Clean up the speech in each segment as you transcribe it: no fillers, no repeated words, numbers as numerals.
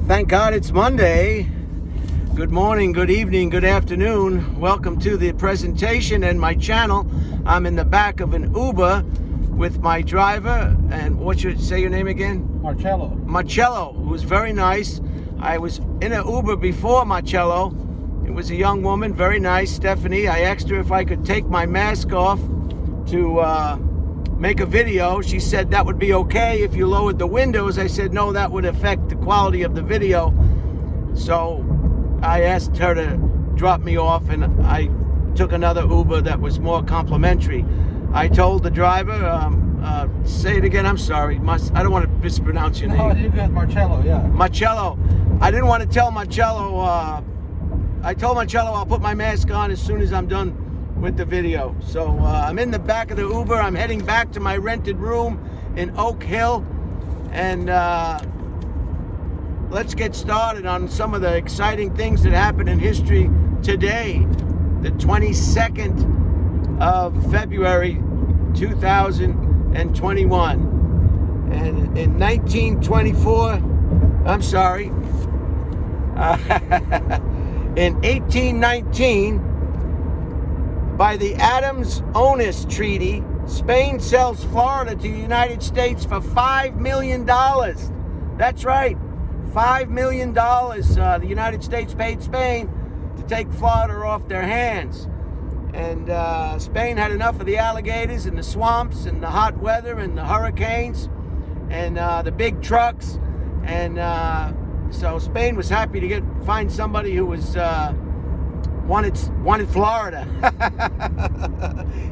Thank God it's Monday. Good morning, good evening, good afternoon. Welcome to the presentation and my channel. I'm in the back of an Uber with my driver, and what should say your name again? Marcello, who's very nice. I was in an Uber before Marcello. It was a young woman, very nice, Stephanie. I asked her if I could take my mask off to make a video. She said that would be okay if you lowered the windows. I said no, that would affect the quality of the video. So I asked her to drop me off, and I took another Uber that was more complimentary. I told the driver, say it again, I'm sorry. I don't want to mispronounce your name. Oh, you got Marcello, yeah. Marcello. I didn't want to tell Marcello, I told Marcello I'll put my mask on as soon as I'm done with the video. So I'm in the back of the Uber. I'm heading back to my rented room in Oak Hill, and let's get started on some of the exciting things that happened in history today, the 22nd of February 2021. And in 1924, I'm sorry, in 1819, by the Adams-Onis Treaty, Spain sells Florida to the United States for $5 million. That's right, $5 million. The United States paid Spain to take Florida off their hands. And Spain had enough of the alligators and the swamps and the hot weather and the hurricanes and the big trucks. And so Spain was happy to find somebody who was wanted Florida.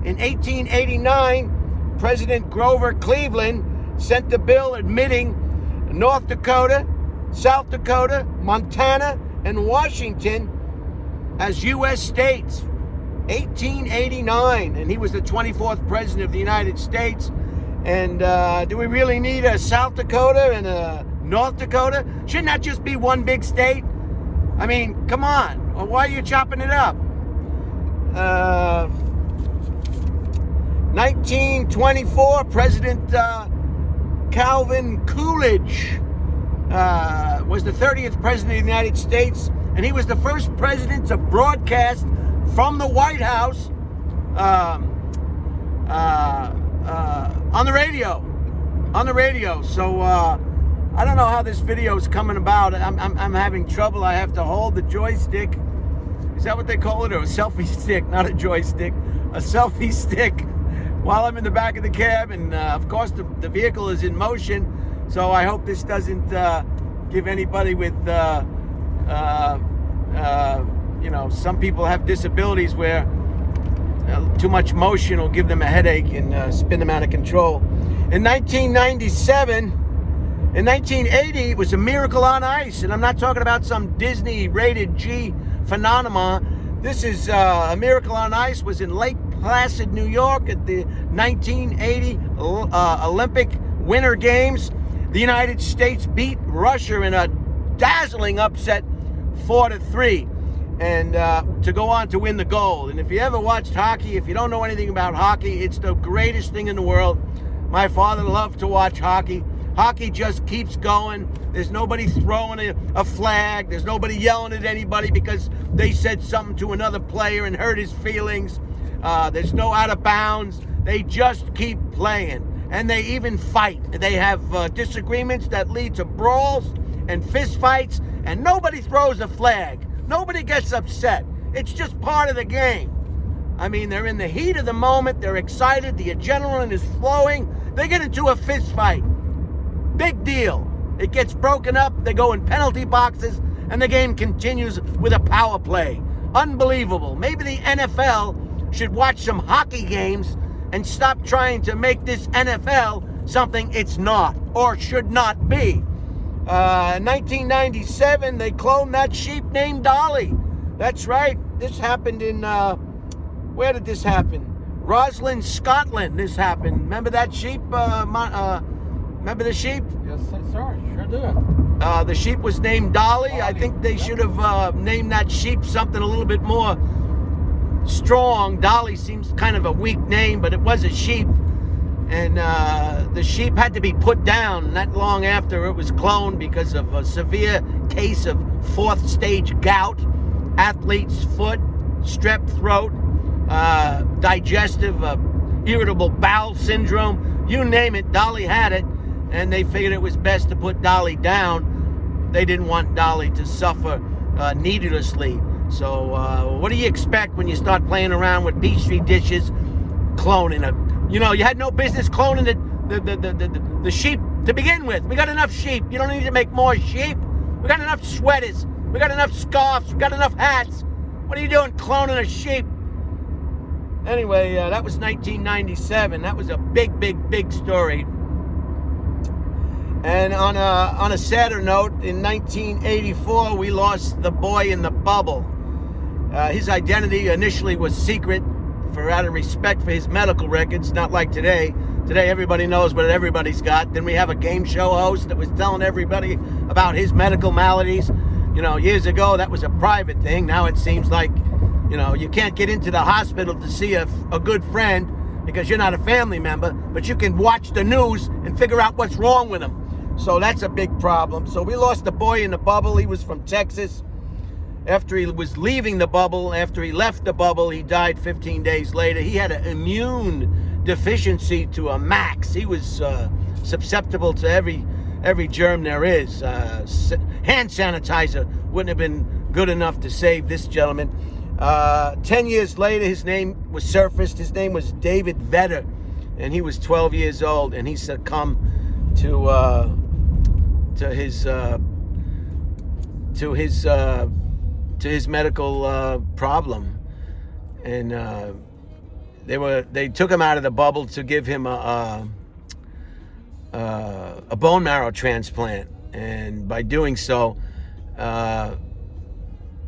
In 1889, President Grover Cleveland sent the bill admitting North Dakota, South Dakota, Montana, and Washington as U.S. states. 1889, and he was the 24th president of the United States. And do we really need a South Dakota and a North Dakota? Shouldn't that just be one big state? I mean, come on. Why are you chopping it up? 1924, President Calvin Coolidge was the 30th president of the United States, and he was the first president to broadcast from the White House on the radio. So I don't know how this video is coming about. I'm having trouble. I have to hold the joystick. Is that what they call it? Or a selfie stick? Not a joystick. A selfie stick while I'm in the back of the cab. And of course the vehicle is in motion. So I hope this doesn't give anybody with, some people have disabilities where too much motion will give them a headache and spin them out of control. In 1997, in 1980, it was a miracle on ice, and I'm not talking about some Disney rated G phenomenon. This is a miracle on ice. Was in Lake Placid, New York, at the 1980 Olympic Winter Games. The United States beat Russia in a dazzling upset, 4-3, and to go on to win the gold. And if you ever watched hockey, if you don't know anything about hockey, it's the greatest thing in the world. My father loved to watch hockey. Hockey just keeps going. There's nobody throwing a flag. There's nobody yelling at anybody because they said something to another player and hurt his feelings. There's no out of bounds. They just keep playing. And they even fight. They have disagreements that lead to brawls and fist fights, and nobody throws a flag. Nobody gets upset. It's just part of the game. I mean, they're in the heat of the moment. They're excited. The adrenaline is flowing. They get into a fist fight. Big deal. It gets broken up. They go in penalty boxes, and the game continues with a power play. Unbelievable. Maybe the NFL should watch some hockey games and stop trying to make this NFL something it's not or should not be. 1997, they cloned that sheep named Dolly. That's right. This happened in, where did this happen? Roslyn, Scotland, this happened. Remember that sheep? Remember the sheep? Yes, sir. Sure do. The sheep was named Dolly. I think they should have named that sheep something a little bit more strong. Dolly seems kind of a weak name, but it was a sheep. and the sheep had to be put down not long after it was cloned because of a severe case of fourth stage gout, athlete's foot, strep throat, digestive, irritable bowel syndrome, you name it, Dolly had it, and they figured it was best to put Dolly down. They didn't want Dolly to suffer needlessly. So what do you expect when you start playing around with Petri dishes, cloning a, you had no business cloning the sheep to begin with. We got enough sheep. You don't need to make more sheep. We got enough sweaters. We got enough scarves. We got enough hats. What are you doing cloning a sheep? Anyway, that was 1997. That was a big, big, big story. And on a sadder note, in 1984, we lost the boy in the bubble. His identity initially was secret out of respect for his medical records, not like today. Today, everybody knows what everybody's got. Then we have a game show host that was telling everybody about his medical maladies. Years ago, that was a private thing. Now it seems like, you can't get into the hospital to see a good friend because you're not a family member, but you can watch the news and figure out what's wrong with him. So that's a big problem. So we lost the boy in the bubble. He was from Texas. After he was leaving the bubble, after he left the bubble, he died 15 days later. He had an immune deficiency to a max. He was susceptible to every germ there is. Hand sanitizer wouldn't have been good enough to save this gentleman. 10 years later, his name was surfaced. His name was David Vetter, and he was 12 years old, and he succumbed to his medical problem, and they took him out of the bubble to give him a bone marrow transplant, and by doing so,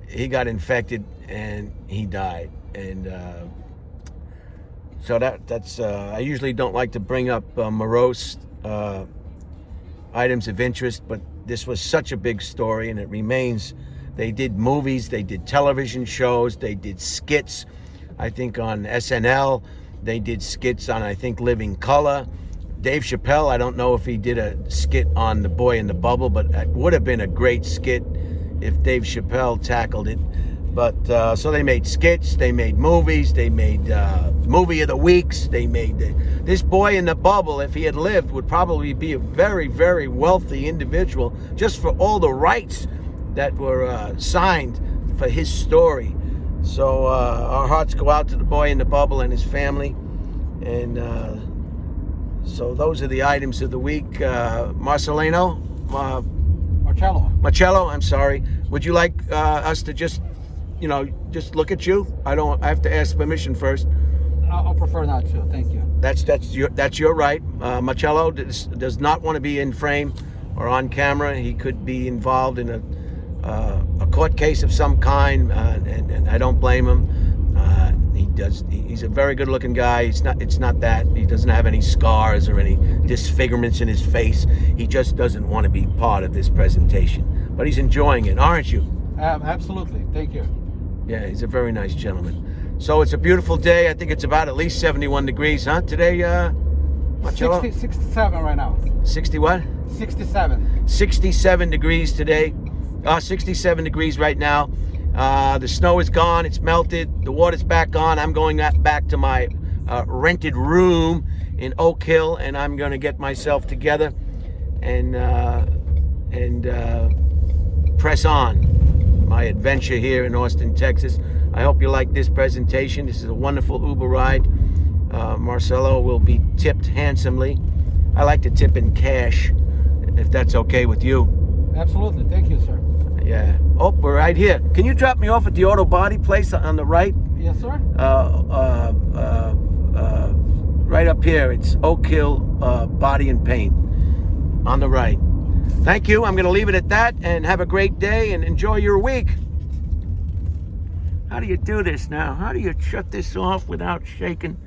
he got infected and he died. And so that's I usually don't like to bring up morose items of interest, but this was such a big story, and it remains. They did movies, they did television shows, they did skits, I think on SNL, they did skits on, I think, Living Color. Dave Chappelle, I don't know if he did a skit on The Boy in the Bubble, but it would have been a great skit if Dave Chappelle tackled it. But so they made skits, they made movies, they made movie of the weeks, they made this Boy in the Bubble, if he had lived, would probably be a very, very wealthy individual just for all the rights that were signed for his story. So our hearts go out to the Boy in the Bubble and his family. And so those are the items of the week. Marcelino? Marcello, I'm sorry. Would you like us to just look at you? I have to ask permission first. I'll prefer not to. Thank you. That's your right. Marcello does not want to be in frame or on camera. He could be involved in a court case of some kind, and I don't blame him. He's a very good-looking guy. It's not that he doesn't have any scars or any disfigurements in his face. He just doesn't want to be part of this presentation, but he's enjoying it, aren't you? Absolutely. Thank you. Yeah, he's a very nice gentleman. So it's a beautiful day. I think it's about at least 71 degrees, huh? Today, Marcello? 67 right now. 60 what? 67. 67 degrees today. 67 degrees right now. The snow is gone. It's melted. The water's back on. I'm going back to my rented room in Oak Hill, and I'm going to get myself together and press on my adventure here in Austin, Texas. I hope you like this presentation. This is a wonderful Uber ride. Marcello will be tipped handsomely. I like to tip in cash, if that's okay with you. Absolutely. Thank you, sir. Yeah. Oh, we're right here. Can you drop me off at the auto body place on the right? Yes, sir. Right up here. It's Oak Hill Body and Paint on the right. Thank you. I'm going to leave it at that, and have a great day and enjoy your week. How do you do this now? How do you shut this off without shaking?